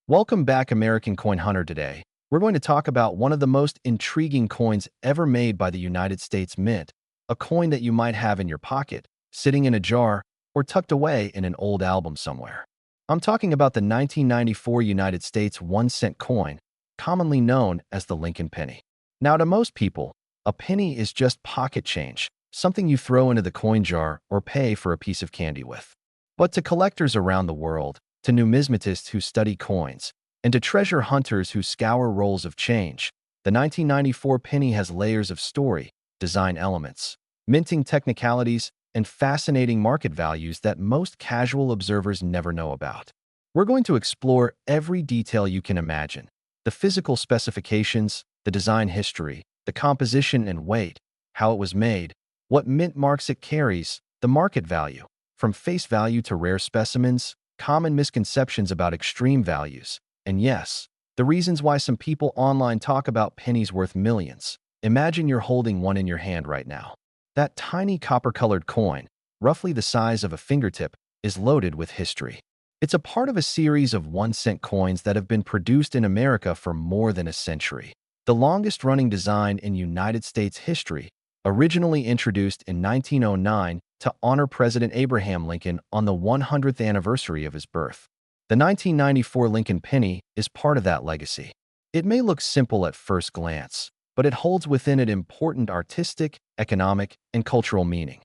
Welcome back, American Coin Hunter. Today, we're going to talk about one of the most intriguing coins ever made by the United States Mint, a coin that you might have in your pocket, sitting in a jar, or tucked away in an old album somewhere. I'm talking about the 1994 United States 1-cent coin, commonly known as the Lincoln penny. Now, to most people, a penny is just pocket change, something you throw into the coin jar or pay for a piece of candy with. But to collectors around the world, to numismatists who study coins, and to treasure hunters who scour rolls of change, the 1994 penny has layers of story, design elements, minting technicalities, and fascinating market values that most casual observers never know about. We're going to explore every detail you can imagine: the physical specifications, the design history, the composition and weight, how it was made, what mint marks it carries, the market value, from face value to rare specimens, common misconceptions about extreme values, and yes, the reasons why some people online talk about pennies worth millions. Imagine you're holding one in your hand right now. That tiny copper-colored coin, roughly the size of a fingertip, is loaded with history. It's a part of a series of 1-cent coins that have been produced in America for more than a century. The longest-running design in United States history, originally introduced in 1909 to honor President Abraham Lincoln on the 100th anniversary of his birth. The 1994 Lincoln penny is part of that legacy. It may look simple at first glance, but it holds within it important artistic, economic, and cultural meaning.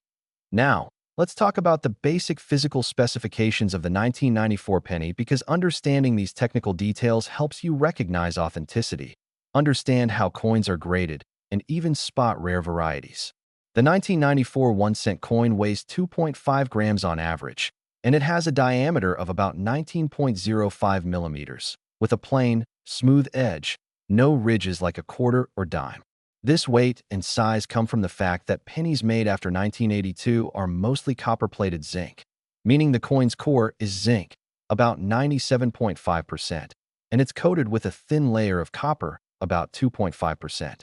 Now, let's talk about the basic physical specifications of the 1994 penny, because understanding these technical details helps you recognize authenticity, understand how coins are graded, and even spot rare varieties. The 1994 1-cent coin weighs 2.5 grams on average, and it has a diameter of about 19.05 millimeters, with a plain, smooth edge, no ridges like a quarter or dime. This weight and size come from the fact that pennies made after 1982 are mostly copper-plated zinc, meaning the coin's core is zinc, about 97.5%, and it's coated with a thin layer of copper, about 2.5%.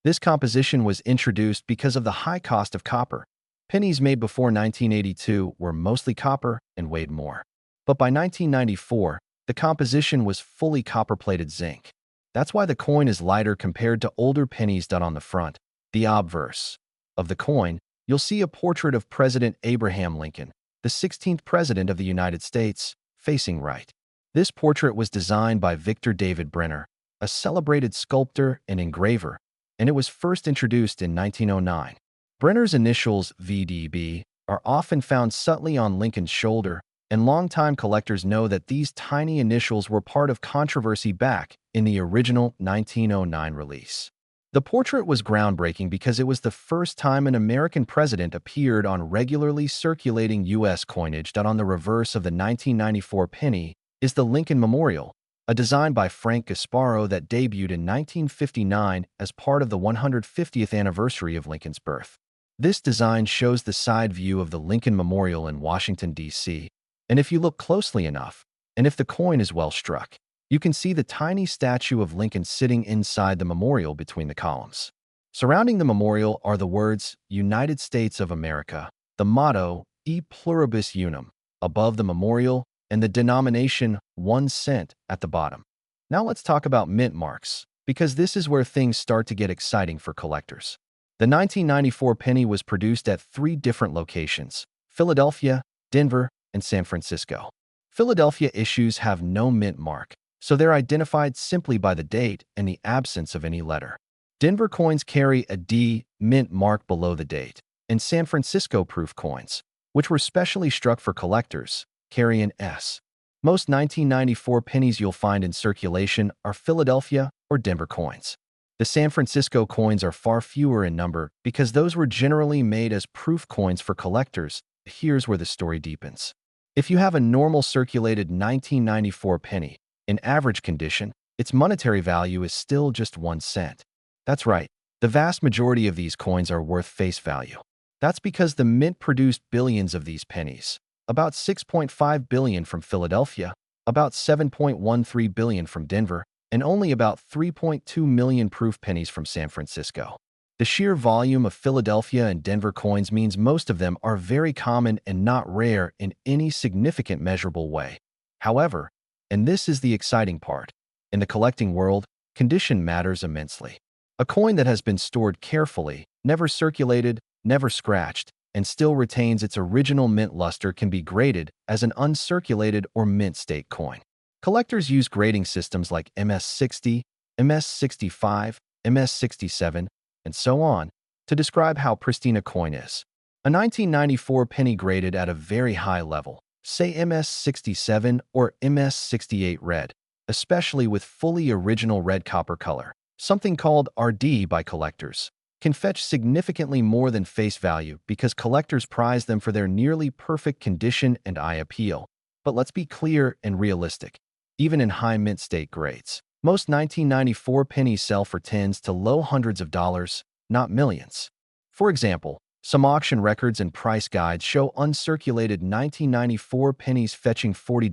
This composition was introduced because of the high cost of copper. Pennies made before 1982 were mostly copper and weighed more. But by 1994, the composition was fully copper-plated zinc. That's why the coin is lighter compared to older pennies done on the front. The obverse of the coin, you'll see a portrait of President Abraham Lincoln, the 16th President of the United States, facing right. This portrait was designed by Victor David Brenner, a celebrated sculptor and engraver, and it was first introduced in 1909. Brenner's initials, VDB, are often found subtly on Lincoln's shoulder, and longtime collectors know that these tiny initials were part of controversy back in the original 1909 release. The portrait was groundbreaking because it was the first time an American president appeared on regularly circulating U.S. coinage. That on the reverse of the 1994 penny is the Lincoln Memorial, a design by Frank Gasparo that debuted in 1959 as part of the 150th anniversary of Lincoln's birth. This design shows the side view of the Lincoln Memorial in Washington, D.C., and if you look closely enough, and if the coin is well struck, you can see the tiny statue of Lincoln sitting inside the memorial between the columns. Surrounding the memorial are the words United States of America, the motto E Pluribus Unum above the memorial, and the denomination 1 cent at the bottom. Now let's talk about mint marks, because this is where things start to get exciting for collectors. The 1994 penny was produced at 3 different locations: Philadelphia, Denver, and San Francisco. Philadelphia issues have no mint mark, so they're identified simply by the date and the absence of any letter. Denver coins carry a D mint mark below the date, and San Francisco proof coins, which were specially struck for collectors, carry an S. Most 1994 pennies you'll find in circulation are Philadelphia or Denver coins. The San Francisco coins are far fewer in number because those were generally made as proof coins for collectors. Here's where the story deepens. If you have a normal circulated 1994 penny, in average condition, its monetary value is still just 1 cent. That's right, the vast majority of these coins are worth face value. That's because the mint produced billions of these pennies, about 6.5 billion from Philadelphia, about 7.13 billion from Denver, and only about 3.2 million proof pennies from San Francisco. The sheer volume of Philadelphia and Denver coins means most of them are very common and not rare in any significant measurable way. However, And this is the exciting part. In the collecting world, condition matters immensely. A coin that has been stored carefully, never circulated, never scratched, and still retains its original mint luster can be graded as an uncirculated or mint state coin. Collectors use grading systems like MS60, MS65, MS67, and so on to describe how pristine a coin is. A 1994 penny graded at a very high level, say MS67 or MS68 red, especially with fully original red copper color, something called RD by collectors, can fetch significantly more than face value because collectors prize them for their nearly perfect condition and eye appeal. But let's be clear and realistic. Even in high mint state grades, most 1994 pennies sell for tens to low hundreds of dollars, not millions. For example, some auction records and price guides show uncirculated 1994 pennies fetching $40,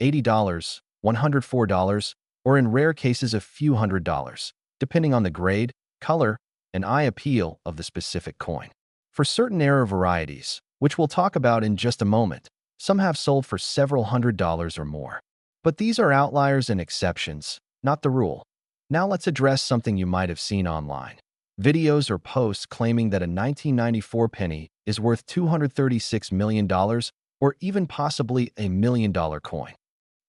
$80, $104, or in rare cases a few $100s, depending on the grade, color, and eye appeal of the specific coin. For certain error varieties, which we'll talk about in just a moment, some have sold for several $100s or more. But these are outliers and exceptions, not the rule. Now let's address something you might have seen online. Videos or posts claiming that a 1994 penny is worth $236 million or even possibly a $1 million coin.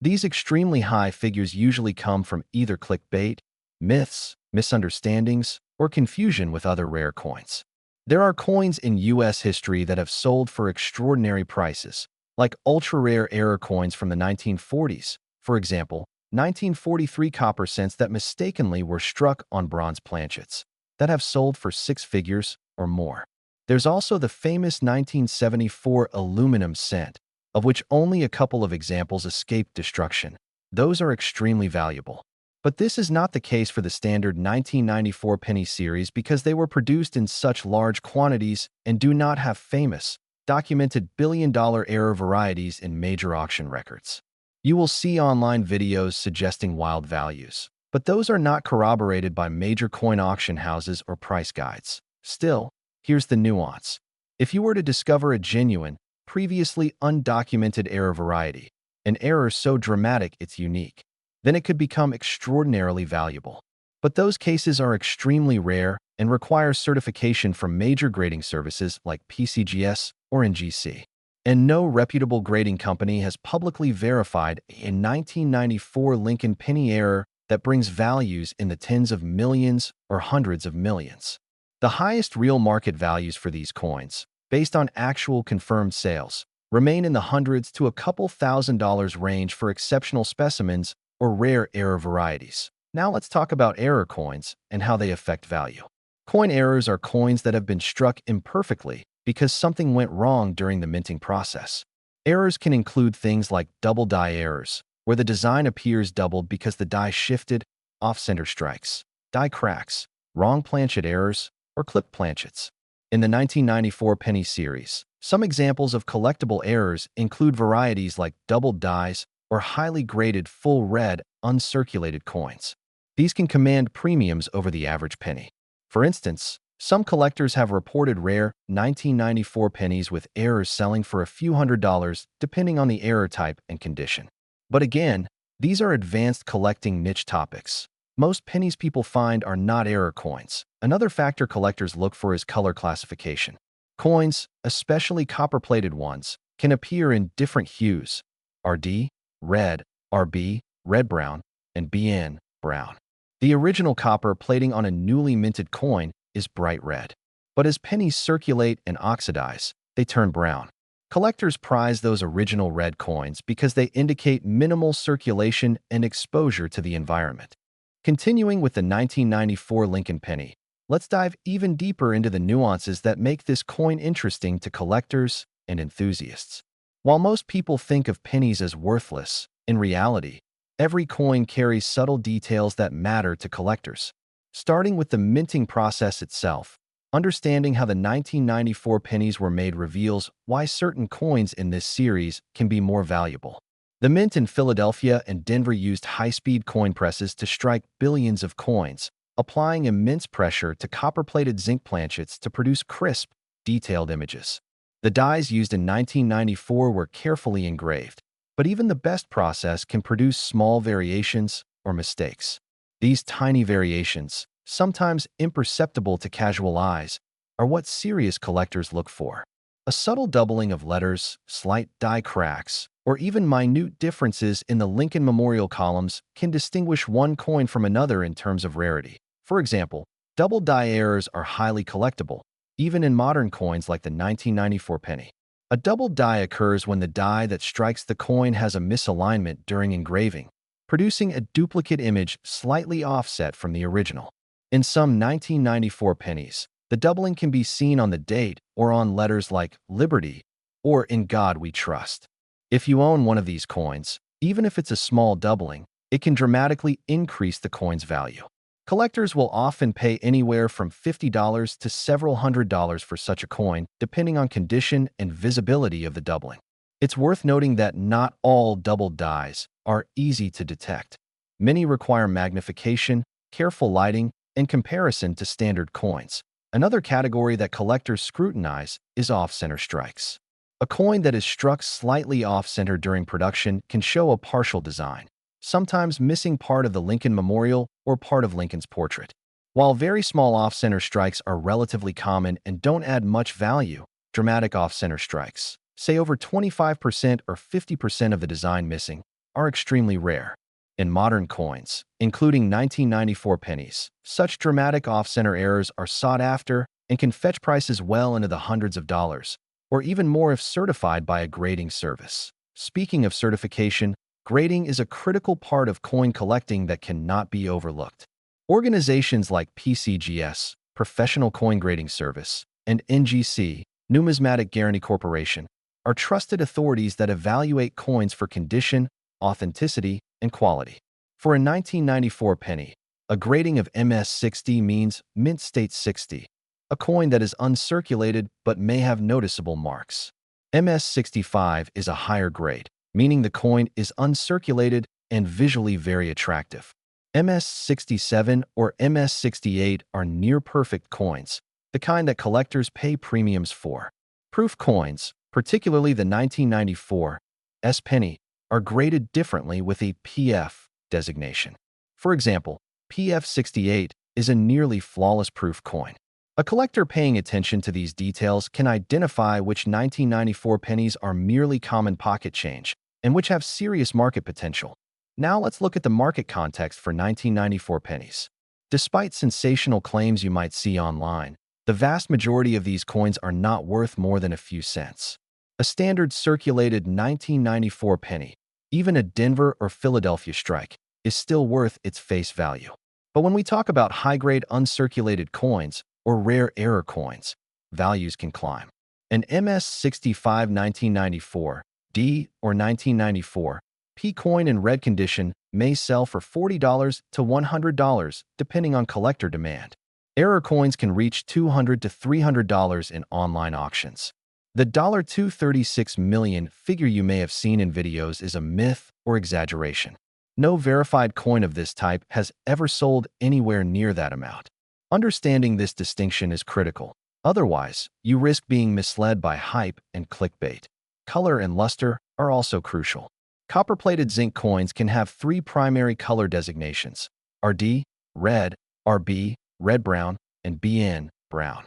These extremely high figures usually come from either clickbait, myths, misunderstandings, or confusion with other rare coins. There are coins in U.S. history that have sold for extraordinary prices, like ultra-rare error coins from the 1940s, for example, 1943 copper cents that mistakenly were struck on bronze planchets, that have sold for six figures or more. There's also the famous 1974 aluminum cent, of which only a couple of examples escaped destruction. Those are extremely valuable. But this is not the case for the standard 1994 penny series because they were produced in such large quantities and do not have famous, documented billion-dollar error varieties in major auction records. You will see online videos suggesting wild values, but those are not corroborated by major coin auction houses or price guides. Still, here's the nuance. If you were to discover a genuine, previously undocumented error variety, an error so dramatic it's unique, then it could become extraordinarily valuable. But those cases are extremely rare and require certification from major grading services like PCGS or NGC. And no reputable grading company has publicly verified a 1994 Lincoln penny error that brings values in the tens of millions or hundreds of millions. The highest real market values for these coins, based on actual confirmed sales, remain in the hundreds to a couple $1,000s range for exceptional specimens or rare error varieties. Now let's talk about error coins and how they affect value. Coin errors are coins that have been struck imperfectly because something went wrong during the minting process. Errors can include things like double die errors, where the design appears doubled because the die shifted, off-center strikes, die cracks, wrong planchet errors, or clipped planchets. In the 1994 penny series, some examples of collectible errors include varieties like doubled dies or highly graded full red, uncirculated coins. These can command premiums over the average penny. For instance, some collectors have reported rare 1994 pennies with errors selling for a few $100s depending on the error type and condition. But again, these are advanced collecting niche topics. Most pennies people find are not error coins. Another factor collectors look for is color classification. Coins, especially copper-plated ones, can appear in different hues: RD, red, RB, red-brown, and BN, brown. The original copper plating on a newly minted coin is bright red. But as pennies circulate and oxidize, they turn brown. Collectors prize those original red coins because they indicate minimal circulation and exposure to the environment. Continuing with the 1994 Lincoln penny, let's dive even deeper into the nuances that make this coin interesting to collectors and enthusiasts. While most people think of pennies as worthless, in reality, every coin carries subtle details that matter to collectors. Starting with the minting process itself, understanding how the 1994 pennies were made reveals why certain coins in this series can be more valuable. The mint in Philadelphia and Denver used high-speed coin presses to strike billions of coins, applying immense pressure to copper-plated zinc planchets to produce crisp, detailed images. The dies used in 1994 were carefully engraved, But even the best process can produce small variations or mistakes. These tiny variations, sometimes imperceptible to casual eyes, are what serious collectors look for. A subtle doubling of letters, slight die cracks, or even minute differences in the Lincoln Memorial columns can distinguish one coin from another in terms of rarity. For example, double die errors are highly collectible, even in modern coins like the 1994 penny. A double die occurs when the die that strikes the coin has a misalignment during engraving, producing a duplicate image slightly offset from the original. In some 1994 pennies, the doubling can be seen on the date or on letters like Liberty or In God We Trust. If you own one of these coins, even if it's a small doubling, it can dramatically increase the coin's value. Collectors will often pay anywhere from $50 to several $100s for such a coin, depending on condition and visibility of the doubling. It's worth noting that not all doubled dies are easy to detect. Many require magnification, careful lighting, and comparison to standard coins. Another category that collectors scrutinize is off-center strikes. A coin that is struck slightly off-center during production can show a partial design, sometimes missing part of the Lincoln Memorial or part of Lincoln's portrait. While very small off-center strikes are relatively common and don't add much value, dramatic off-center strikes, say over 25% or 50% of the design missing, are extremely rare. In modern coins, including 1994 pennies, such dramatic off-center errors are sought after and can fetch prices well into the hundreds of dollars, or even more if certified by a grading service. Speaking of certification, grading is a critical part of coin collecting that cannot be overlooked. Organizations like PCGS, Professional Coin Grading Service, and NGC, Numismatic Guarantee Corporation, are trusted authorities that evaluate coins for condition, authenticity, and quality. For a 1994 penny, a grading of MS60 means mint state 60, a coin that is uncirculated but may have noticeable marks. MS65 is a higher grade, meaning the coin is uncirculated and visually very attractive. MS67 or MS68 are near-perfect coins, the kind that collectors pay premiums for. Proof coins, particularly the 1994 S penny, are graded differently with a PF designation. For example, PF68 is a nearly flawless proof coin. A collector paying attention to these details can identify which 1994 pennies are merely common pocket change and which have serious market potential. Now let's look at the market context for 1994 pennies. Despite sensational claims you might see online, the vast majority of these coins are not worth more than a few cents. A standard circulated 1994 penny, even a Denver or Philadelphia strike, is still worth its face value. But when we talk about high-grade uncirculated coins or rare error coins, values can climb. An MS65 1994 D or 1994 P coin in red condition may sell for $40 to $100 depending on collector demand. Error coins can reach $200 to $300 in online auctions. The $236 million figure you may have seen in videos is a myth or exaggeration. No verified coin of this type has ever sold anywhere near that amount. Understanding this distinction is critical. Otherwise, you risk being misled by hype and clickbait. Color and luster are also crucial. Copper-plated zinc coins can have three primary color designations: RD, red, RB, red-brown, and BN, brown.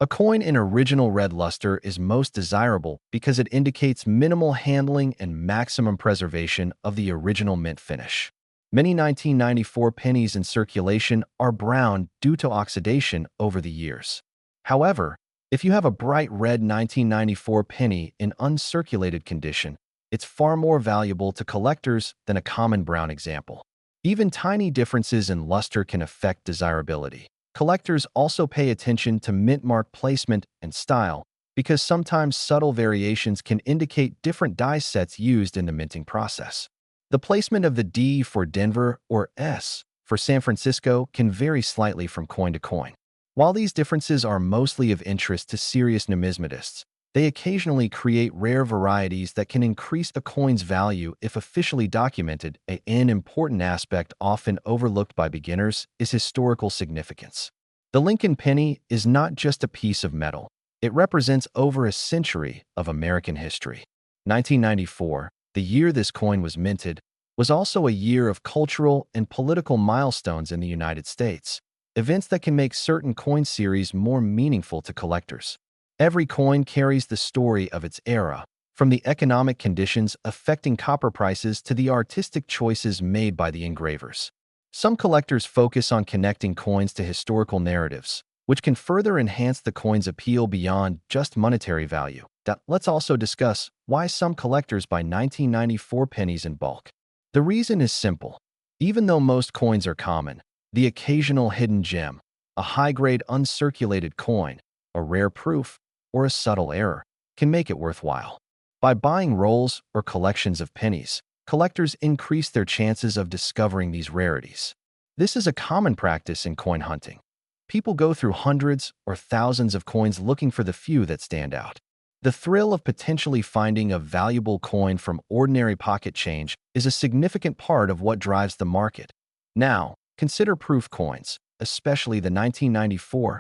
A coin in original red luster is most desirable because it indicates minimal handling and maximum preservation of the original mint finish. Many 1994 pennies in circulation are brown due to oxidation over the years. However, if you have a bright red 1994 penny in uncirculated condition, it's far more valuable to collectors than a common brown example. Even tiny differences in luster can affect desirability. Collectors also pay attention to mint mark placement and style because sometimes subtle variations can indicate different die sets used in the minting process. The placement of the D for Denver or S for San Francisco can vary slightly from coin to coin. While these differences are mostly of interest to serious numismatists, they occasionally create rare varieties that can increase the coin's value if officially documented. An important aspect often overlooked by beginners is historical significance. The Lincoln penny is not just a piece of metal. It represents over a century of American history. 1994 The year this coin was minted was also a year of cultural and political milestones in the United States, events that can make certain coin series more meaningful to collectors. Every coin carries the story of its era, from the economic conditions affecting copper prices to the artistic choices made by the engravers. Some collectors focus on connecting coins to historical narratives, which can further enhance the coin's appeal beyond just monetary value. Let's also discuss why some collectors buy 1994 pennies in bulk. The reason is simple. Even though most coins are common, the occasional hidden gem, a high-grade uncirculated coin, a rare proof, or a subtle error, can make it worthwhile. By buying rolls or collections of pennies, collectors increase their chances of discovering these rarities. This is a common practice in coin hunting. People go through hundreds or thousands of coins looking for the few that stand out. The thrill of potentially finding a valuable coin from ordinary pocket change is a significant part of what drives the market. Now, consider proof coins, especially the 1994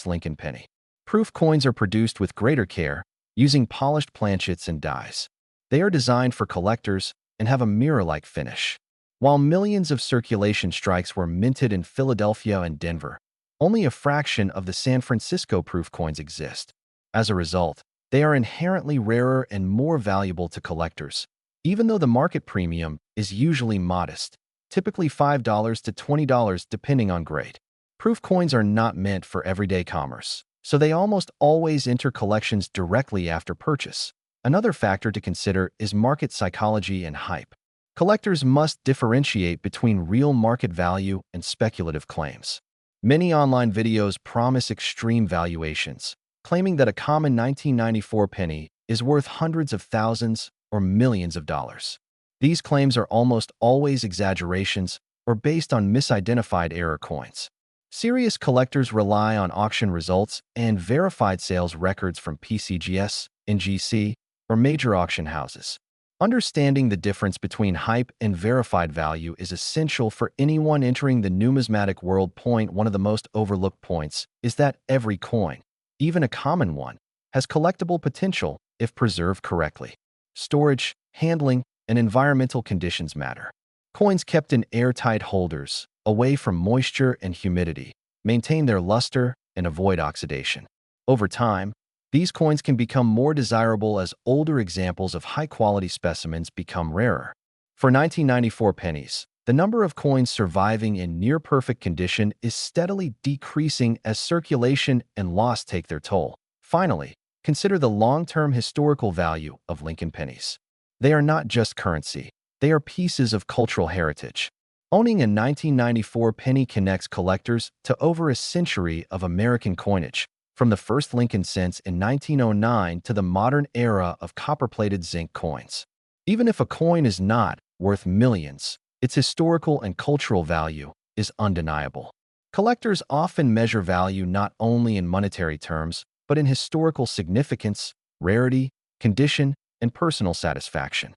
Lincoln penny. Proof coins are produced with greater care, using polished planchets and dies. They are designed for collectors and have a mirror-like finish. While millions of circulation strikes were minted in Philadelphia and Denver, only a fraction of the San Francisco proof coins exist. As a result, they are inherently rarer and more valuable to collectors, even though the market premium is usually modest, typically $5 to $20 depending on grade. Proof coins are not meant for everyday commerce, so they almost always enter collections directly after purchase. Another factor to consider is market psychology and hype. Collectors must differentiate between real market value and speculative claims. Many online videos promise extreme valuations, claiming that a common 1994 penny is worth hundreds of thousands or millions of dollars. These claims are almost always exaggerations or based on misidentified error coins. Serious collectors rely on auction results and verified sales records from PCGS, NGC, or major auction houses. Understanding the difference between hype and verified value is essential for anyone entering the numismatic world. One of the most overlooked points is that every coin, even a common one, has collectible potential if preserved correctly. Storage, handling, and environmental conditions matter. Coins kept in airtight holders, away from moisture and humidity, maintain their luster and avoid oxidation. Over time, these coins can become more desirable as older examples of high-quality specimens become rarer. For 1994 pennies, the number of coins surviving in near-perfect condition is steadily decreasing as circulation and loss take their toll. Finally, consider the long-term historical value of Lincoln pennies. They are not just currency, they are pieces of cultural heritage. Owning a 1994 penny connects collectors to over a century of American coinage, from the first Lincoln cents in 1909 to the modern era of copper-plated zinc coins. Even if a coin is not worth millions, its historical and cultural value is undeniable. Collectors often measure value not only in monetary terms, but in historical significance, rarity, condition, and personal satisfaction.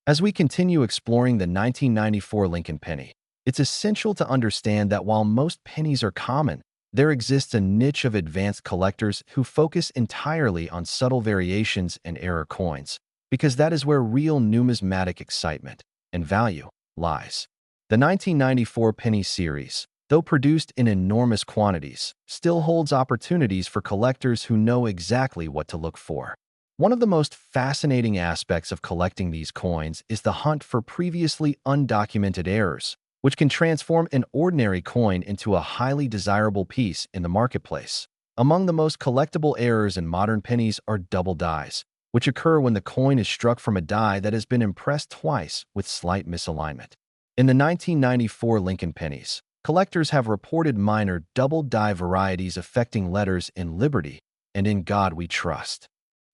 As we continue exploring the 1994 Lincoln penny, it's essential to understand that while most pennies are common, there exists a niche of advanced collectors who focus entirely on subtle variations and error coins, because that is where real numismatic excitement and value lies. The 1994 penny series, though produced in enormous quantities, still holds opportunities for collectors who know exactly what to look for. One of the most fascinating aspects of collecting these coins is the hunt for previously undocumented errors, which can transform an ordinary coin into a highly desirable piece in the marketplace. Among the most collectible errors in modern pennies are double dies, which occur when the coin is struck from a die that has been impressed twice with slight misalignment. In the 1994 Lincoln pennies, collectors have reported minor double die varieties affecting letters in Liberty and In God We Trust.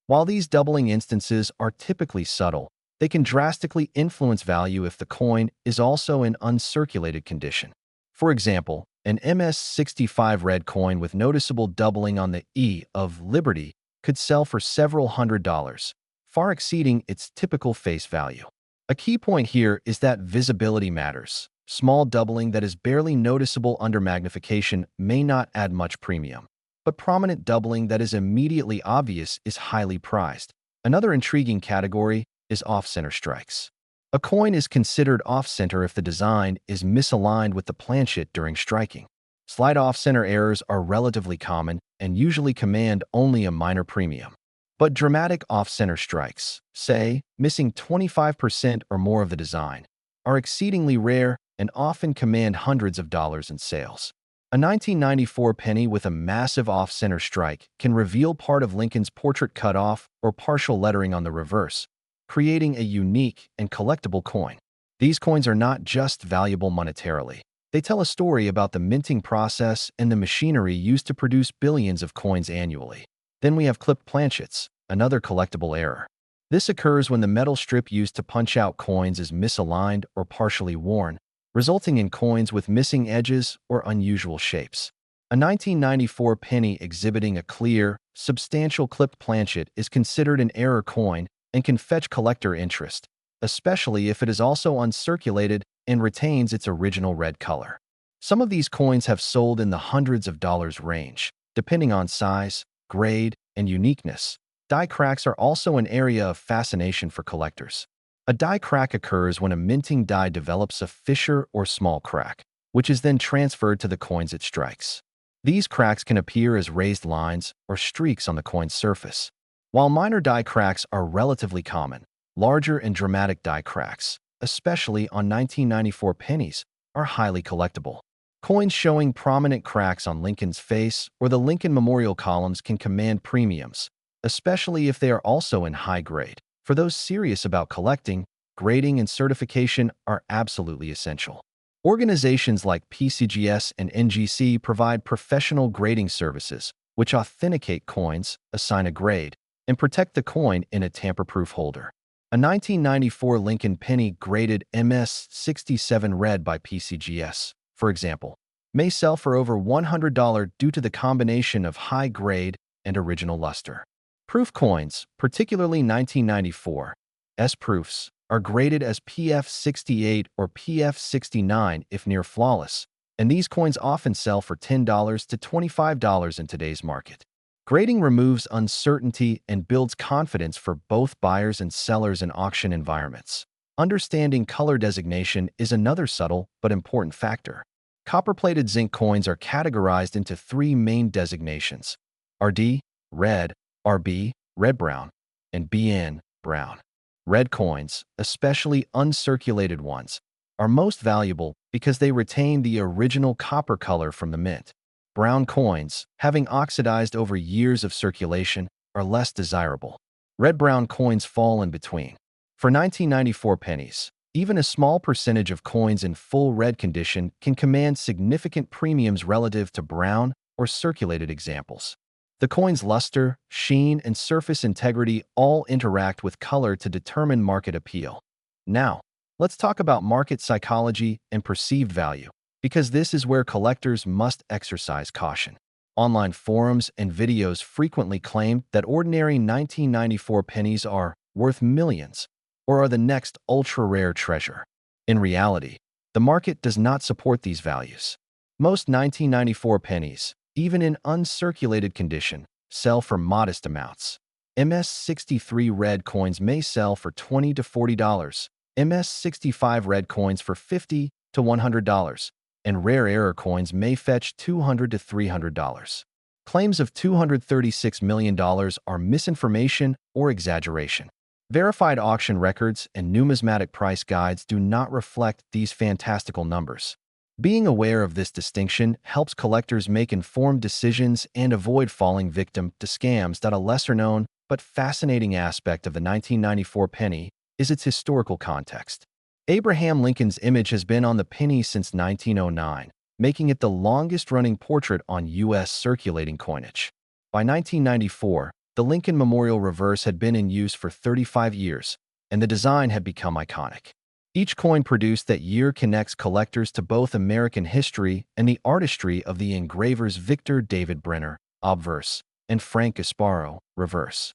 While these doubling instances are typically subtle, they can drastically influence value if the coin is also in uncirculated condition. For example, an MS-65 red coin with noticeable doubling on the E of Liberty could sell for several $100s, far exceeding its typical face value. A key point here is that visibility matters. Small doubling that is barely noticeable under magnification may not add much premium, but prominent doubling that is immediately obvious is highly prized. Another intriguing category is off-center strikes. A coin is considered off-center if the design is misaligned with the planchet during striking. Slight off-center errors are relatively common and usually command only a minor premium. But dramatic off-center strikes, say, missing 25% or more of the design, are exceedingly rare and often command hundreds of dollars in sales. A 1994 penny with a massive off-center strike can reveal part of Lincoln's portrait cut off or partial lettering on the reverse, creating a unique and collectible coin. These coins are not just valuable monetarily. They tell a story about the minting process and the machinery used to produce billions of coins annually. Then we have clipped planchets, another collectible error. This occurs when the metal strip used to punch out coins is misaligned or partially worn, resulting in coins with missing edges or unusual shapes. A 1994 penny exhibiting a clear, substantial clipped planchet is considered an error coin and can fetch collector interest, especially if it is also uncirculated and retains its original red color. Some of these coins have sold in the hundreds of dollars range, depending on size, grade, and uniqueness. Die cracks are also an area of fascination for collectors. A die crack occurs when a minting die develops a fissure or small crack, which is then transferred to the coins it strikes. These cracks can appear as raised lines or streaks on the coin's surface. While minor die cracks are relatively common, larger and dramatic die cracks, especially on 1994 pennies, are highly collectible. Coins showing prominent cracks on Lincoln's face or the Lincoln Memorial columns can command premiums, especially if they are also in high grade. For those serious about collecting, grading and certification are absolutely essential. Organizations like PCGS and NGC provide professional grading services, which authenticate coins, assign a grade, and protect the coin in a tamper-proof holder. A 1994 Lincoln penny graded MS67 red by PCGS, for example, may sell for over $100 due to the combination of high grade and original luster. Proof coins, particularly 1994 S-proofs, are graded as PF68 or PF69 if near flawless, and these coins often sell for $10 to $25 in today's market. Grading removes uncertainty and builds confidence for both buyers and sellers in auction environments. Understanding color designation is another subtle but important factor. Copper-plated zinc coins are categorized into three main designations: RD, red, RB, red-brown, and BN, brown. Red coins, especially uncirculated ones, are most valuable because they retain the original copper color from the mint. Brown coins, having oxidized over years of circulation, are less desirable. Red-brown coins fall in between. For 1994 pennies, even a small percentage of coins in full red condition can command significant premiums relative to brown or circulated examples. The coin's luster, sheen, and surface integrity all interact with color to determine market appeal. Now, let's talk about market psychology and perceived value, because this is where collectors must exercise caution. Online forums and videos frequently claim that ordinary 1994 pennies are worth millions or are the next ultra-rare treasure. In reality, the market does not support these values. Most 1994 pennies, even in uncirculated condition, sell for modest amounts. MS63 red coins may sell for $20 to $40, MS65 red coins for $50 to $100, and rare error coins may fetch $200 to $300. Claims of $236 million are misinformation or exaggeration. Verified auction records and numismatic price guides do not reflect these fantastical numbers. Being aware of this distinction helps collectors make informed decisions and avoid falling victim to scams. A lesser-known but fascinating aspect of the 1994 penny is its historical context. Abraham Lincoln's image has been on the penny since 1909, making it the longest-running portrait on U.S. circulating coinage. By 1994, the Lincoln Memorial reverse had been in use for 35 years, and the design had become iconic. Each coin produced that year connects collectors to both American history and the artistry of the engravers Victor David Brenner, obverse, and Frank Gasparo, reverse.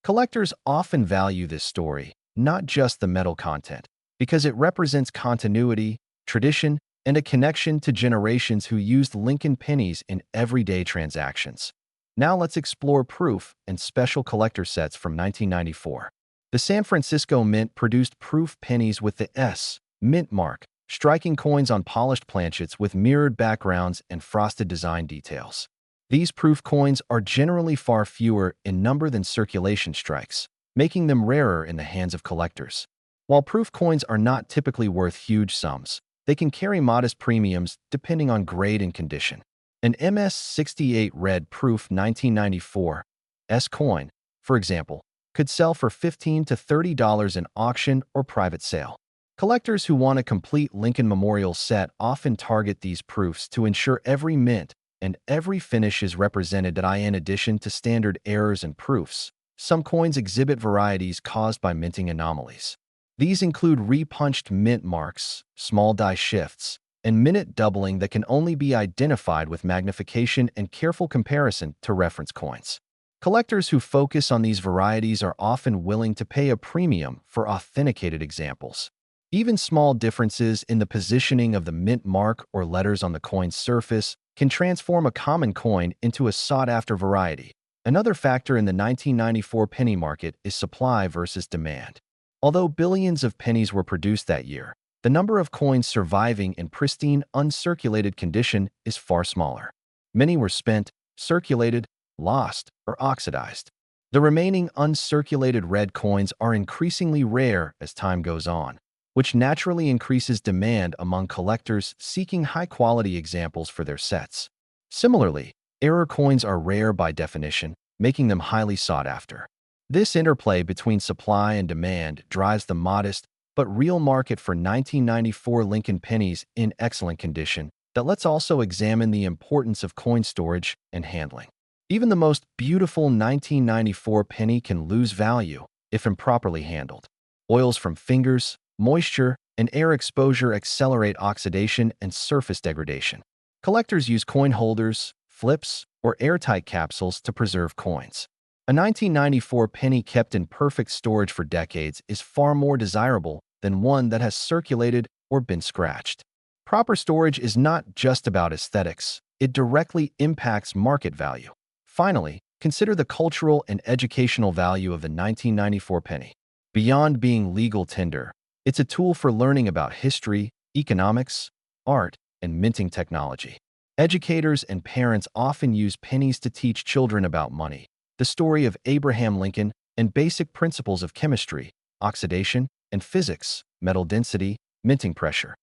Collectors often value this story, not just the metal content, because it represents continuity, tradition, and a connection to generations who used Lincoln pennies in everyday transactions. Now let's explore proof and special collector sets from 1994. The San Francisco Mint produced proof pennies with the S mint mark, striking coins on polished planchets with mirrored backgrounds and frosted design details. These proof coins are generally far fewer in number than circulation strikes, making them rarer in the hands of collectors. While proof coins are not typically worth huge sums, they can carry modest premiums depending on grade and condition. An MS-68 red proof 1994 S coin, for example, could sell for $15 to $30 in auction or private sale. Collectors who want a complete Lincoln Memorial set often target these proofs to ensure every mint and every finish is represented. In addition to standard errors and proofs, some coins exhibit varieties caused by minting anomalies. These include repunched mint marks, small die shifts, and minute doubling that can only be identified with magnification and careful comparison to reference coins. Collectors who focus on these varieties are often willing to pay a premium for authenticated examples. Even small differences in the positioning of the mint mark or letters on the coin's surface can transform a common coin into a sought-after variety. Another factor in the 1994 penny market is supply versus demand. Although billions of pennies were produced that year, the number of coins surviving in pristine, uncirculated condition is far smaller. Many were spent, circulated, lost, or oxidized. The remaining uncirculated red coins are increasingly rare as time goes on, which naturally increases demand among collectors seeking high-quality examples for their sets. Similarly, error coins are rare by definition, making them highly sought after. This interplay between supply and demand drives the modest but real market for 1994 Lincoln pennies in excellent condition. Let's also examine the importance of coin storage and handling. Even the most beautiful 1994 penny can lose value if improperly handled. Oils from fingers, moisture, and air exposure accelerate oxidation and surface degradation. Collectors use coin holders, flips, or airtight capsules to preserve coins. A 1994 penny kept in perfect storage for decades is far more desirable than one that has circulated or been scratched. Proper storage is not just about aesthetics, it directly impacts market value. Finally, consider the cultural and educational value of the 1994 penny. Beyond being legal tender, it's a tool for learning about history, economics, art, and minting technology. Educators and parents often use pennies to teach children about money, the story of Abraham Lincoln, and basic principles of chemistry, oxidation, and physics, metal density, minting pressure.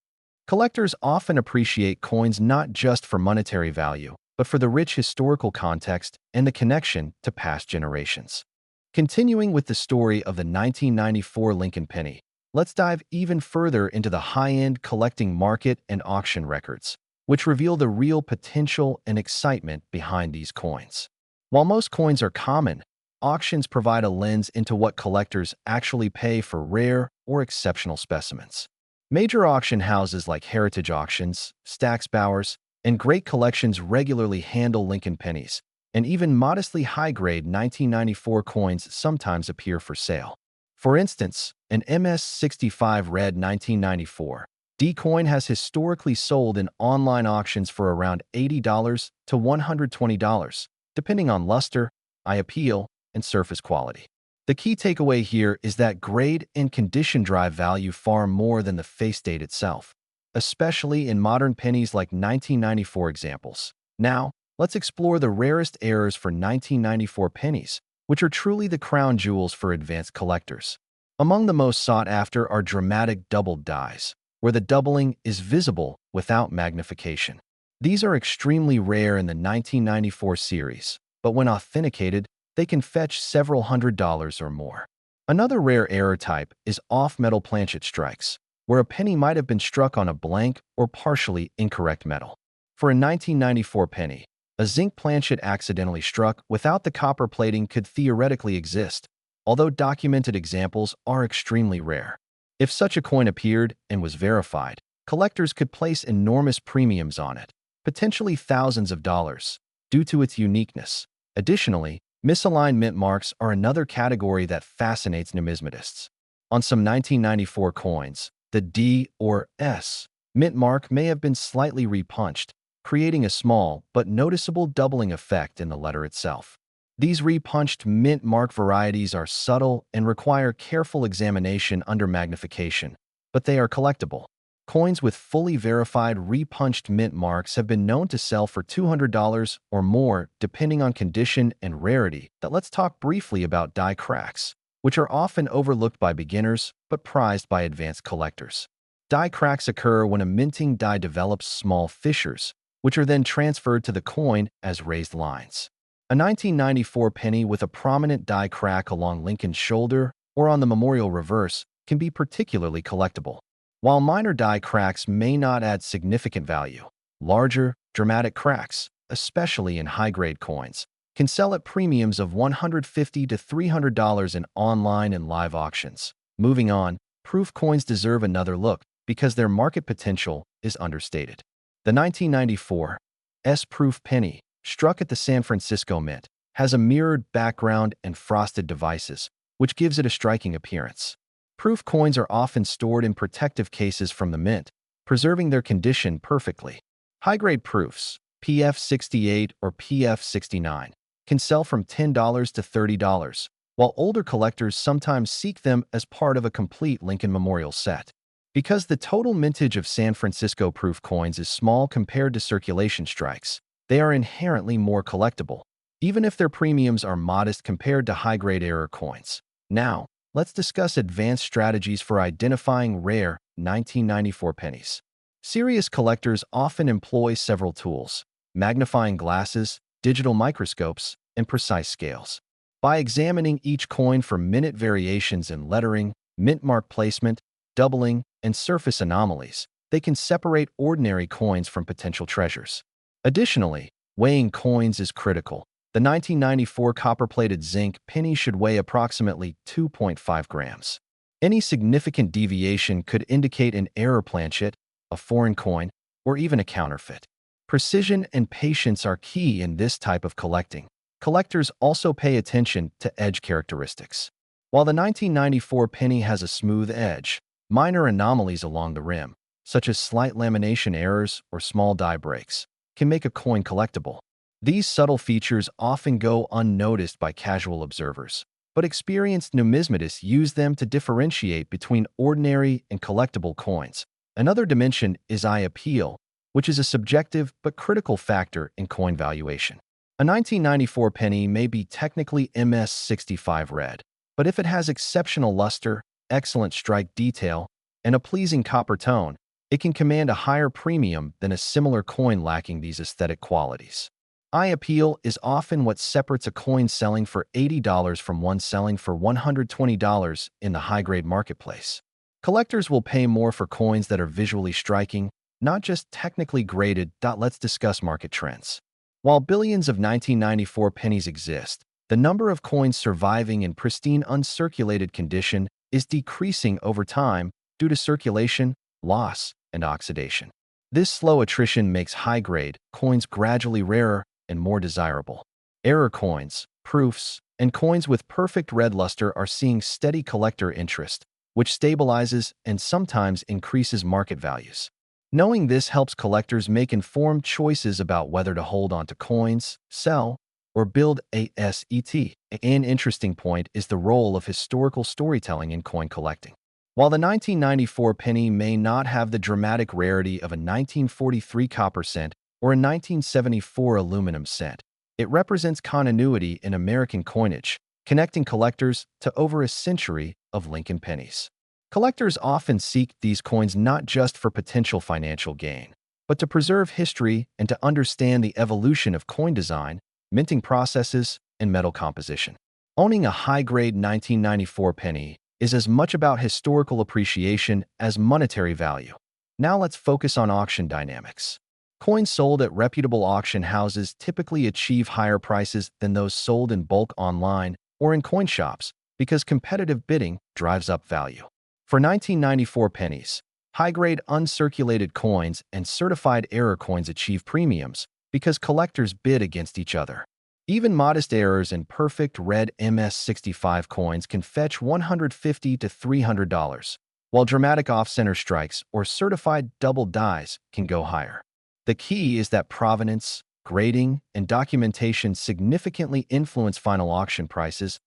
Collectors often appreciate coins not just for monetary value, but for the rich historical context and the connection to past generations. Continuing with the story of the 1994 Lincoln penny, let's dive even further into the high-end collecting market and auction records, which reveal the real potential and excitement behind these coins. While most coins are common, auctions provide a lens into what collectors actually pay for rare or exceptional specimens. Major auction houses like Heritage Auctions, Stack's Bowers, and Great Collections regularly handle Lincoln pennies, and even modestly high-grade 1994 coins sometimes appear for sale. For instance, an MS-65 Red 1994 D coin has historically sold in online auctions for around $80 to $120, depending on luster, eye appeal, and surface quality. The key takeaway here is that grade and condition drive value far more than the face date itself, especially in modern pennies like 1994 examples. Now, let's explore the rarest errors for 1994 pennies, which are truly the crown jewels for advanced collectors. Among the most sought after are dramatic doubled dies, where the doubling is visible without magnification. These are extremely rare in the 1994 series, but when authenticated, they can fetch several $100s or more. Another rare error type is off-metal planchet strikes, where a penny might have been struck on a blank or partially incorrect metal. For a 1994 penny, a zinc planchet accidentally struck without the copper plating could theoretically exist, although documented examples are extremely rare. If such a coin appeared and was verified, collectors could place enormous premiums on it, potentially thousands of dollars, due to its uniqueness. Additionally, misaligned mint marks are another category that fascinates numismatists. On some 1994 coins, the D or S mint mark may have been slightly repunched, creating a small but noticeable doubling effect in the letter itself. These repunched mint mark varieties are subtle and require careful examination under magnification, but they are collectible. Coins with fully verified repunched mint marks have been known to sell for $200 or more, depending on condition and rarity. Let's talk briefly about die cracks, which are often overlooked by beginners but prized by advanced collectors. Die cracks occur when a minting die develops small fissures, which are then transferred to the coin as raised lines. A 1994 penny with a prominent die crack along Lincoln's shoulder or on the memorial reverse can be particularly collectible. While minor die cracks may not add significant value, larger, dramatic cracks, especially in high-grade coins, can sell at premiums of $150 to $300 in online and live auctions. Moving on, proof coins deserve another look because their market potential is understated. The 1994 S-proof penny, struck at the San Francisco Mint, has a mirrored background and frosted devices, which gives it a striking appearance. Proof coins are often stored in protective cases from the mint, preserving their condition perfectly. High-grade proofs, PF68 or PF69, can sell from $10 to $30, while older collectors sometimes seek them as part of a complete Lincoln Memorial set. Because the total mintage of San Francisco proof coins is small compared to circulation strikes, they are inherently more collectible, even if their premiums are modest compared to high-grade error coins. Now, let's discuss advanced strategies for identifying rare 1994 pennies. Serious collectors often employ several tools: magnifying glasses, digital microscopes, and precise scales. By examining each coin for minute variations in lettering, mint mark placement, doubling, and surface anomalies, they can separate ordinary coins from potential treasures. Additionally, weighing coins is critical. The 1994 copper-plated zinc penny should weigh approximately 2.5 grams. Any significant deviation could indicate an error planchet, a foreign coin, or even a counterfeit. Precision and patience are key in this type of collecting. Collectors also pay attention to edge characteristics. While the 1994 penny has a smooth edge, minor anomalies along the rim, such as slight lamination errors or small die breaks, can make a coin collectible. These subtle features often go unnoticed by casual observers, but experienced numismatists use them to differentiate between ordinary and collectible coins. Another dimension is eye appeal, which is a subjective but critical factor in coin valuation. A 1994 penny may be technically MS65 red, but if it has exceptional luster, excellent strike detail, and a pleasing copper tone, it can command a higher premium than a similar coin lacking these aesthetic qualities. Eye appeal is often what separates a coin selling for $80 from one selling for $120 in the high-grade marketplace. Collectors will pay more for coins that are visually striking, not just technically graded. Let's discuss market trends. While billions of 1994 pennies exist, the number of coins surviving in pristine uncirculated condition is decreasing over time due to circulation, loss, and oxidation. This slow attrition makes high-grade coins gradually rarer and more desirable. Error coins, proofs, and coins with perfect red luster are seeing steady collector interest, which stabilizes and sometimes increases market values. Knowing this helps collectors make informed choices about whether to hold onto coins, sell, or build a set. An interesting point is the role of historical storytelling in coin collecting. While the 1994 penny may not have the dramatic rarity of a 1943 copper cent or a 1974 aluminum cent, it represents continuity in American coinage, connecting collectors to over a century of Lincoln pennies. Collectors often seek these coins not just for potential financial gain, but to preserve history and to understand the evolution of coin design, minting processes, and metal composition. Owning a high-grade 1994 penny is as much about historical appreciation as monetary value. Now let's focus on auction dynamics. Coins sold at reputable auction houses typically achieve higher prices than those sold in bulk online or in coin shops because competitive bidding drives up value. For 1994 pennies, high-grade uncirculated coins and certified error coins achieve premiums because collectors bid against each other. Even modest errors in perfect red MS65 coins can fetch $150 to $300, while dramatic off-center strikes or certified double dies can go higher. The key is that provenance, grading, and documentation significantly influence final auction prices,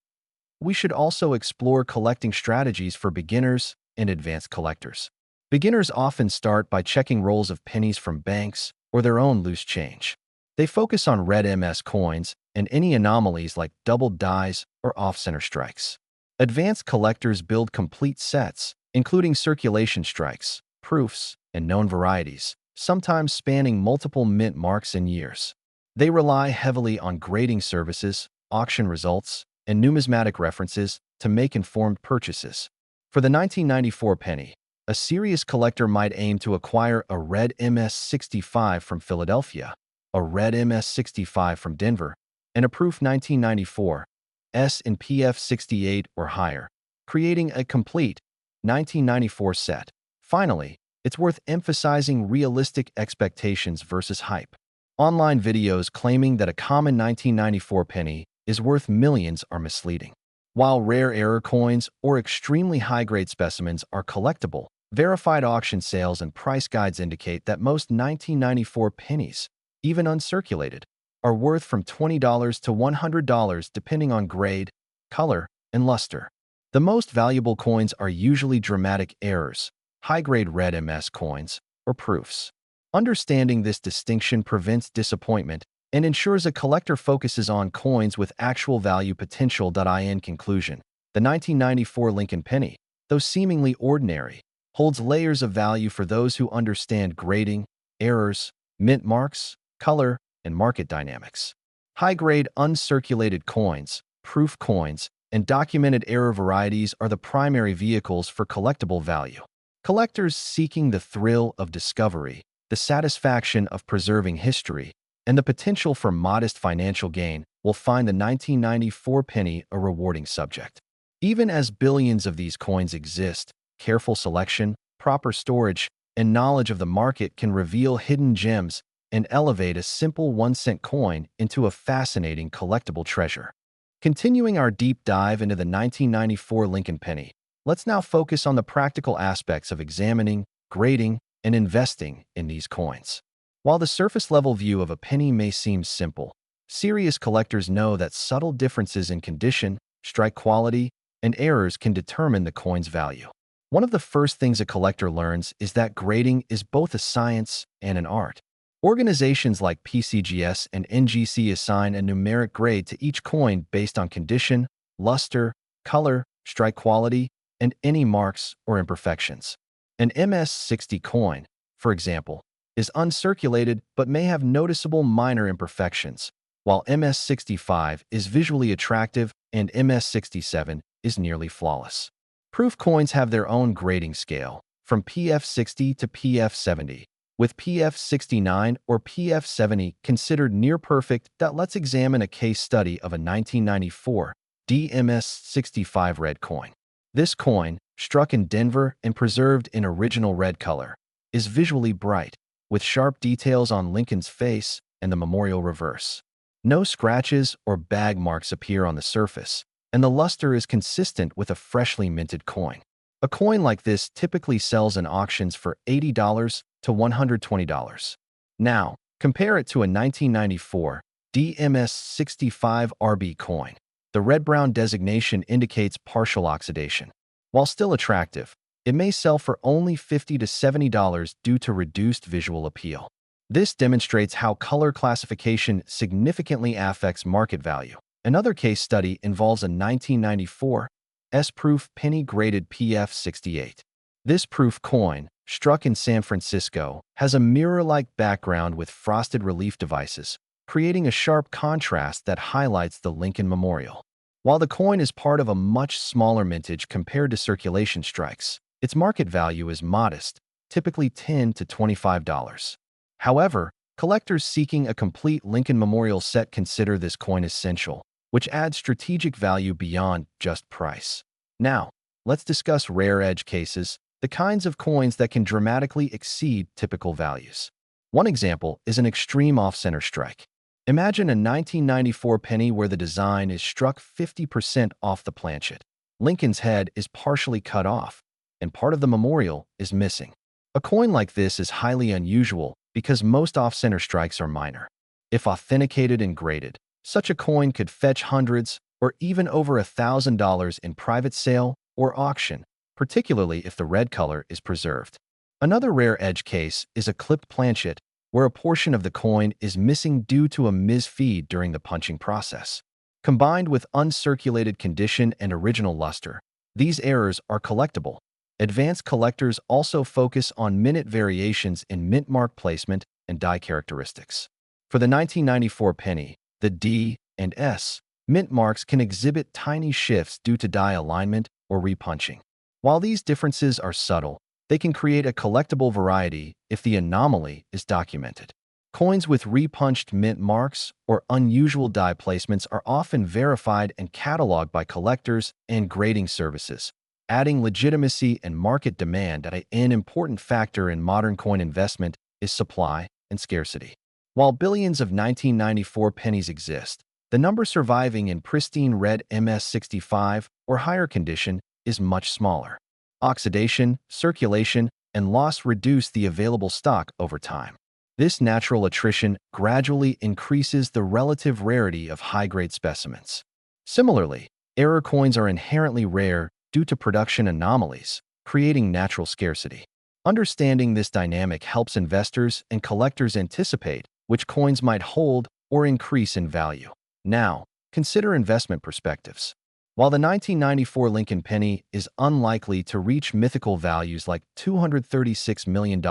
we should also explore collecting strategies for beginners and advanced collectors. Beginners often start by checking rolls of pennies from banks or their own loose change. They focus on red MS coins and any anomalies like doubled dies or off-center strikes. Advanced collectors build complete sets, including circulation strikes, proofs, and known varieties, sometimes spanning multiple mint marks and years. They rely heavily on grading services, auction results, and numismatic references to make informed purchases. For the 1994 penny, a serious collector might aim to acquire a red MS-65 from Philadelphia, a red MS-65 from Denver, and a proof 1994 S and PF-68 or higher, creating a complete 1994 set. Finally, it's worth emphasizing realistic expectations versus hype. Online videos claiming that a common 1994 penny is worth millions are misleading. While rare error coins or extremely high-grade specimens are collectible, verified auction sales and price guides indicate that most 1994 pennies, even uncirculated, are worth from $20 to $100 depending on grade, color, and luster. The most valuable coins are usually dramatic errors, high-grade red MS coins, or proofs. Understanding this distinction prevents disappointment and ensures a collector focuses on coins with actual value potential. In conclusion, the 1994 Lincoln penny, though seemingly ordinary, holds layers of value for those who understand grading, errors, mint marks, color, and market dynamics. High-grade uncirculated coins, proof coins, and documented error varieties are the primary vehicles for collectible value. Collectors seeking the thrill of discovery, the satisfaction of preserving history, and the potential for modest financial gain will find the 1994 penny a rewarding subject. Even as billions of these coins exist, careful selection, proper storage, and knowledge of the market can reveal hidden gems and elevate a simple 1-cent coin into a fascinating collectible treasure. Continuing our deep dive into the 1994 Lincoln penny, let's now focus on the practical aspects of examining, grading, and investing in these coins. While the surface-level view of a penny may seem simple, serious collectors know that subtle differences in condition, strike quality, and errors can determine the coin's value. One of the first things a collector learns is that grading is both a science and an art. Organizations like PCGS and NGC assign a numeric grade to each coin based on condition, luster, color, strike quality, and any marks or imperfections. An MS-60 coin, for example, is uncirculated but may have noticeable minor imperfections, while MS-65 is visually attractive and MS-67 is nearly flawless. Proof coins have their own grading scale, from PF60 to PF70, with PF69 or PF70 considered near-perfect. Let's examine a case study of a 1994 DMS65 red coin. This coin, struck in Denver and preserved in original red color, is visually bright, with sharp details on Lincoln's face and the memorial reverse. No scratches or bag marks appear on the surface, and the luster is consistent with a freshly minted coin. A coin like this typically sells in auctions for $80 to $120. Now, compare it to a 1994 DMS65 RB coin. The red-brown designation indicates partial oxidation. While still attractive, it may sell for only $50 to $70 due to reduced visual appeal. This demonstrates how color classification significantly affects market value. Another case study involves a 1994 S-proof penny-graded PF68. This proof coin, struck in San Francisco, has a mirror-like background with frosted relief devices, creating a sharp contrast that highlights the Lincoln Memorial. While the coin is part of a much smaller mintage compared to circulation strikes, its market value is modest, typically $10 to $25. However, collectors seeking a complete Lincoln Memorial set consider this coin essential, which adds strategic value beyond just price. Now, let's discuss rare edge cases, the kinds of coins that can dramatically exceed typical values. One example is an extreme off-center strike. Imagine a 1994 penny where the design is struck 50% off the planchet. Lincoln's head is partially cut off, and part of the memorial is missing. A coin like this is highly unusual because most off-center strikes are minor. If authenticated and graded, such a coin could fetch hundreds or even over $1,000 in private sale or auction, particularly if the red color is preserved. Another rare edge case is a clipped planchet, where a portion of the coin is missing due to a misfeed during the punching process. Combined with uncirculated condition and original luster, these errors are collectible. Advanced collectors also focus on minute variations in mint mark placement and die characteristics. For the 1994 penny, the D and S mint marks can exhibit tiny shifts due to die alignment or repunching. While these differences are subtle, they can create a collectible variety if the anomaly is documented. Coins with repunched mint marks or unusual die placements are often verified and cataloged by collectors and grading services, adding legitimacy and market demand. An important factor in modern coin investment is supply and scarcity. While billions of 1994 pennies exist, the number surviving in pristine red MS65 or higher condition is much smaller. Oxidation, circulation, and loss reduce the available stock over time. This natural attrition gradually increases the relative rarity of high-grade specimens. Similarly, error coins are inherently rare due to production anomalies, creating natural scarcity. Understanding this dynamic helps investors and collectors anticipate which coins might hold or increase in value. Now, consider investment perspectives. While the 1994 Lincoln penny is unlikely to reach mythical values like $236 million,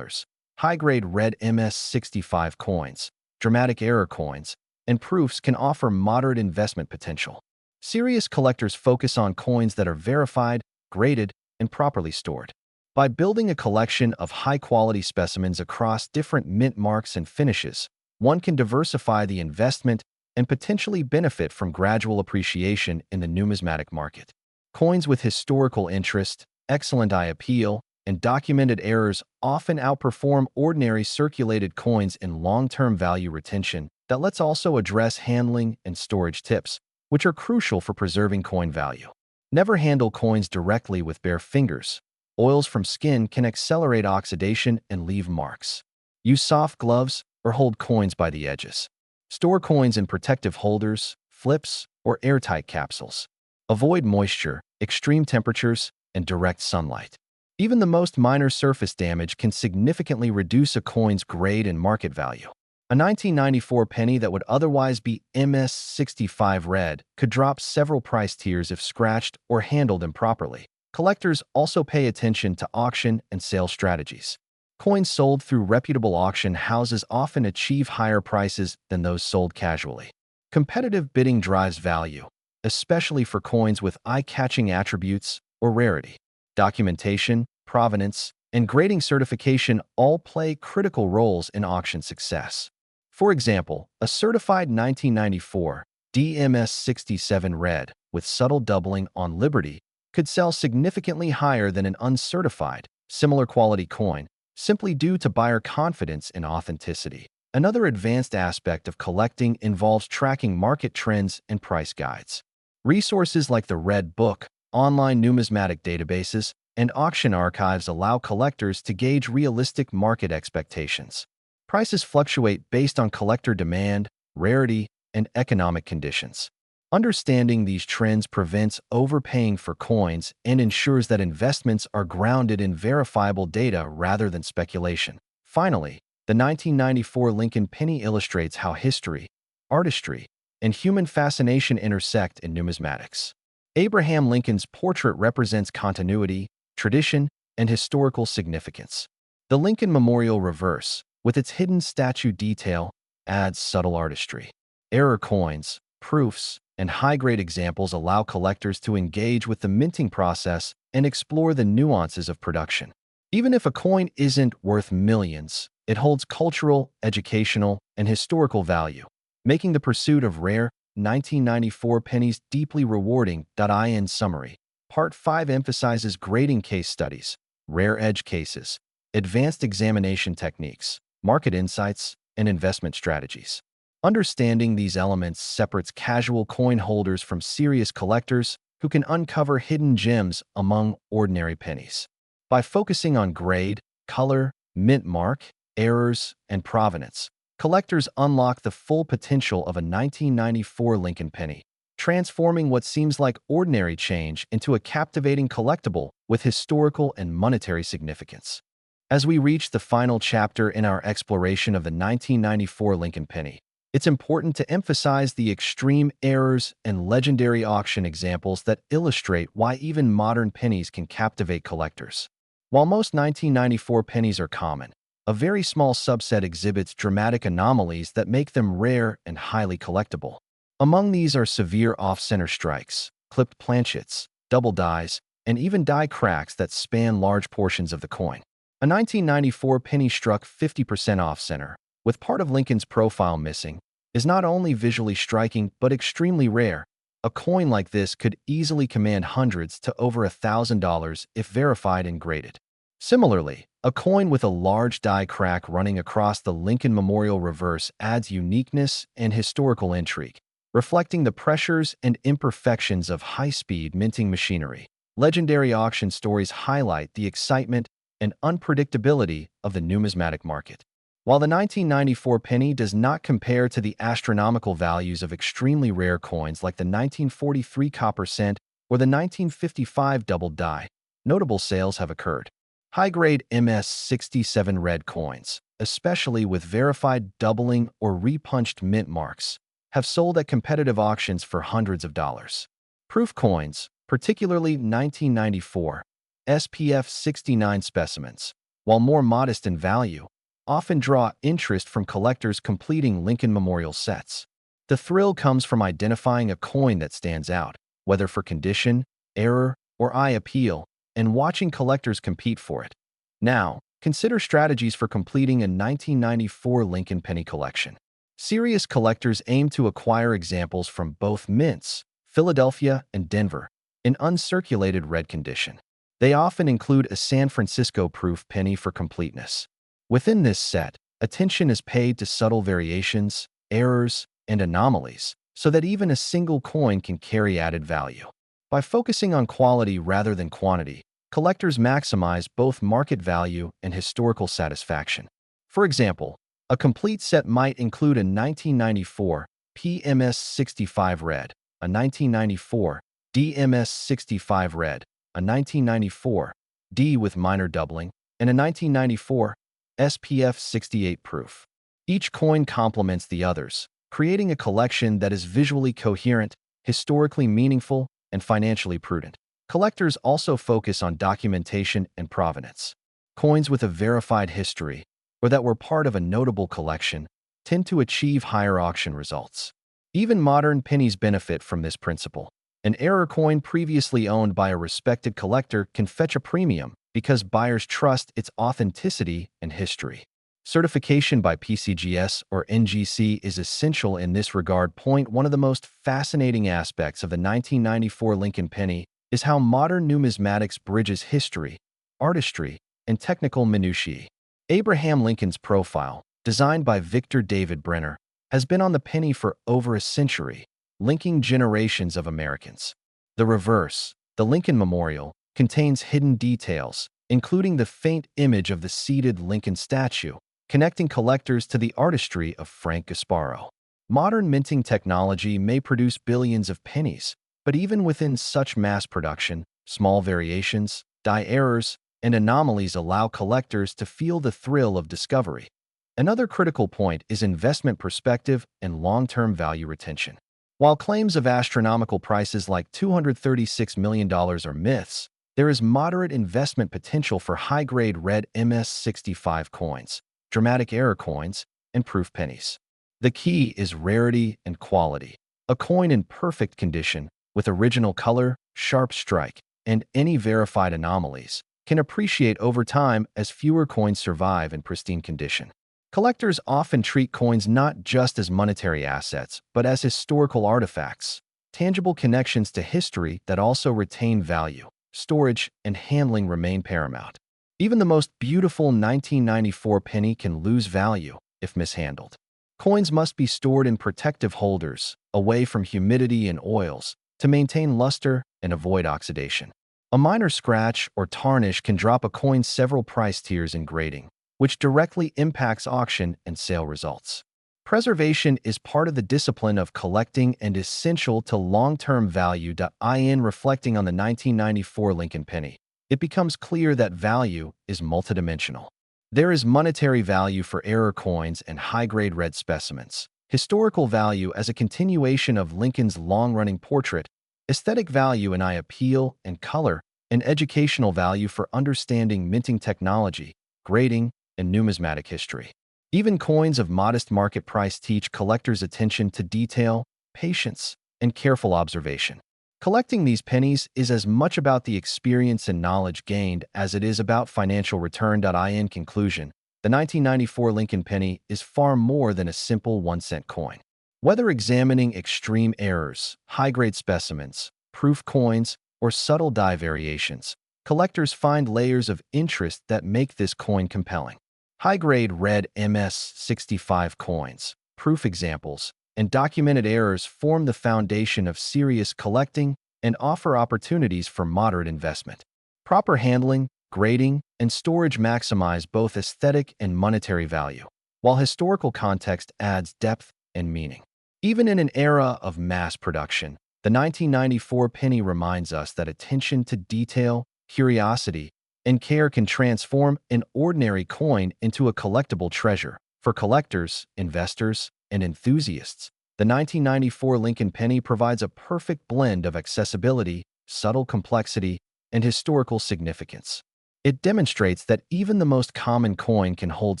high-grade red MS65 coins, dramatic error coins, and proofs can offer moderate investment potential. Serious collectors focus on coins that are verified, graded, and properly stored. By building a collection of high-quality specimens across different mint marks and finishes, one can diversify the investment and potentially benefit from gradual appreciation in the numismatic market. Coins with historical interest, excellent eye appeal, and documented errors often outperform ordinary circulated coins in long-term value retention. Let's also address handling and storage tips, which are crucial for preserving coin value. Never handle coins directly with bare fingers. Oils from skin can accelerate oxidation and leave marks. Use soft gloves or hold coins by the edges. Store coins in protective holders, flips, or airtight capsules. Avoid moisture, extreme temperatures, and direct sunlight. Even the most minor surface damage can significantly reduce a coin's grade and market value. A 1994 penny that would otherwise be MS65 red could drop several price tiers if scratched or handled improperly. Collectors also pay attention to auction and sale strategies. Coins sold through reputable auction houses often achieve higher prices than those sold casually. Competitive bidding drives value, especially for coins with eye-catching attributes or rarity. Documentation, provenance, and grading certification all play critical roles in auction success. For example, a certified 1994 DMS67 red with subtle doubling on Liberty could sell significantly higher than an uncertified, similar quality coin, simply due to buyer confidence in authenticity. Another advanced aspect of collecting involves tracking market trends and price guides. Resources like the Red Book, online numismatic databases, and auction archives allow collectors to gauge realistic market expectations. Prices fluctuate based on collector demand, rarity, and economic conditions. Understanding these trends prevents overpaying for coins and ensures that investments are grounded in verifiable data rather than speculation. Finally, the 1994 Lincoln penny illustrates how history, artistry, and human fascination intersect in numismatics. Abraham Lincoln's portrait represents continuity, tradition, and historical significance. The Lincoln Memorial reverse, with its hidden statue detail, adds subtle artistry. Error coins, proofs, and high-grade examples allow collectors to engage with the minting process and explore the nuances of production. Even if a coin isn't worth millions, it holds cultural, educational, and historical value, making the pursuit of rare 1994 pennies deeply rewarding. In summary, Part 5 emphasizes grading case studies, rare edge cases, advanced examination techniques, market insights, and investment strategies. Understanding these elements separates casual coin holders from serious collectors who can uncover hidden gems among ordinary pennies. By focusing on grade, color, mint mark, errors, and provenance, collectors unlock the full potential of a 1994 Lincoln penny, transforming what seems like ordinary change into a captivating collectible with historical and monetary significance. As we reach the final chapter in our exploration of the 1994 Lincoln penny, it's important to emphasize the extreme errors and legendary auction examples that illustrate why even modern pennies can captivate collectors. While most 1994 pennies are common, a very small subset exhibits dramatic anomalies that make them rare and highly collectible. Among these are severe off-center strikes, clipped planchets, double dies, and even die cracks that span large portions of the coin. A 1994 penny struck 50% off-center, with part of Lincoln's profile missing, is not only visually striking but extremely rare. A coin like this could easily command hundreds to over $1,000 if verified and graded. Similarly, a coin with a large die crack running across the Lincoln Memorial reverse adds uniqueness and historical intrigue, reflecting the pressures and imperfections of high-speed minting machinery. Legendary auction stories highlight the excitement and unpredictability of the numismatic market. While the 1994 penny does not compare to the astronomical values of extremely rare coins like the 1943 copper cent or the 1955 double die, notable sales have occurred. High-grade MS-67 red coins, especially with verified doubling or repunched mint marks, have sold at competitive auctions for hundreds of dollars. Proof coins, particularly 1994 SPF 69 specimens, while more modest in value, often draw interest from collectors completing Lincoln Memorial sets. The thrill comes from identifying a coin that stands out, whether for condition, error, or eye appeal, and watching collectors compete for it. Now, consider strategies for completing a 1994 Lincoln penny collection. Serious collectors aim to acquire examples from both mints, Philadelphia and Denver, in uncirculated red condition. They often include a San Francisco proof penny for completeness. Within this set, attention is paid to subtle variations, errors, and anomalies, so that even a single coin can carry added value. By focusing on quality rather than quantity, collectors maximize both market value and historical satisfaction. For example, a complete set might include a 1994 PMS65 red, a 1994 DMS65 red, a 1994 D with minor doubling, and a 1994 SPF 68 proof. Each coin complements the others, creating a collection that is visually coherent, historically meaningful, and financially prudent. Collectors also focus on documentation and provenance. Coins with a verified history, or that were part of a notable collection, tend to achieve higher auction results. Even modern pennies benefit from this principle. An error coin previously owned by a respected collector can fetch a premium because buyers trust its authenticity and history. Certification by PCGS or NGC is essential in this regard. One of the most fascinating aspects of the 1994 Lincoln penny is how modern numismatics bridges history, artistry, and technical minutiae. Abraham Lincoln's profile, designed by Victor David Brenner, has been on the penny for over a century, linking generations of Americans. The reverse, the Lincoln Memorial, contains hidden details, including the faint image of the seated Lincoln statue, connecting collectors to the artistry of Frank Gasparo. Modern minting technology may produce billions of pennies, but even within such mass production, small variations, die errors, and anomalies allow collectors to feel the thrill of discovery. Another critical point is investment perspective and long-term value retention. While claims of astronomical prices like $236 million are myths, there is moderate investment potential for high-grade red MS65 coins, dramatic error coins, and proof pennies. The key is rarity and quality. A coin in perfect condition, with original color, sharp strike, and any verified anomalies, can appreciate over time as fewer coins survive in pristine condition. Collectors often treat coins not just as monetary assets, but as historical artifacts, tangible connections to history that also retain value. Storage and handling remain paramount. Even the most beautiful 1994 penny can lose value if mishandled. Coins must be stored in protective holders, away from humidity and oils, to maintain luster and avoid oxidation. A minor scratch or tarnish can drop a coin several price tiers in grading, which directly impacts auction and sale results. Preservation is part of the discipline of collecting and essential to long-term value. In reflecting on the 1994 Lincoln penny, it becomes clear that value is multidimensional. There is monetary value for error coins and high-grade red specimens, historical value as a continuation of Lincoln's long-running portrait, aesthetic value in eye appeal and color, and educational value for understanding minting technology, grading, and numismatic history. Even coins of modest market price teach collectors attention to detail, patience, and careful observation. Collecting these pennies is as much about the experience and knowledge gained as it is about financial return. In conclusion, the 1994 Lincoln penny is far more than a simple 1-cent coin. Whether examining extreme errors, high-grade specimens, proof coins, or subtle die variations, collectors find layers of interest that make this coin compelling. High-grade red MS-65 coins, proof examples, and documented errors form the foundation of serious collecting and offer opportunities for moderate investment. Proper handling, grading, and storage maximize both aesthetic and monetary value, while historical context adds depth and meaning. Even in an era of mass production, the 1994 penny reminds us that attention to detail, curiosity, and care can transform an ordinary coin into a collectible treasure. For collectors, investors, and enthusiasts, the 1994 Lincoln penny provides a perfect blend of accessibility, subtle complexity, and historical significance. It demonstrates that even the most common coin can hold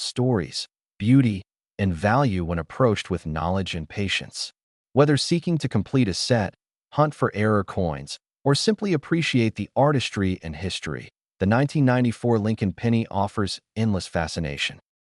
stories, beauty, and value when approached with knowledge and patience. Whether seeking to complete a set, hunt for error coins, or simply appreciate the artistry and history, the 1994 Lincoln penny offers endless fascination.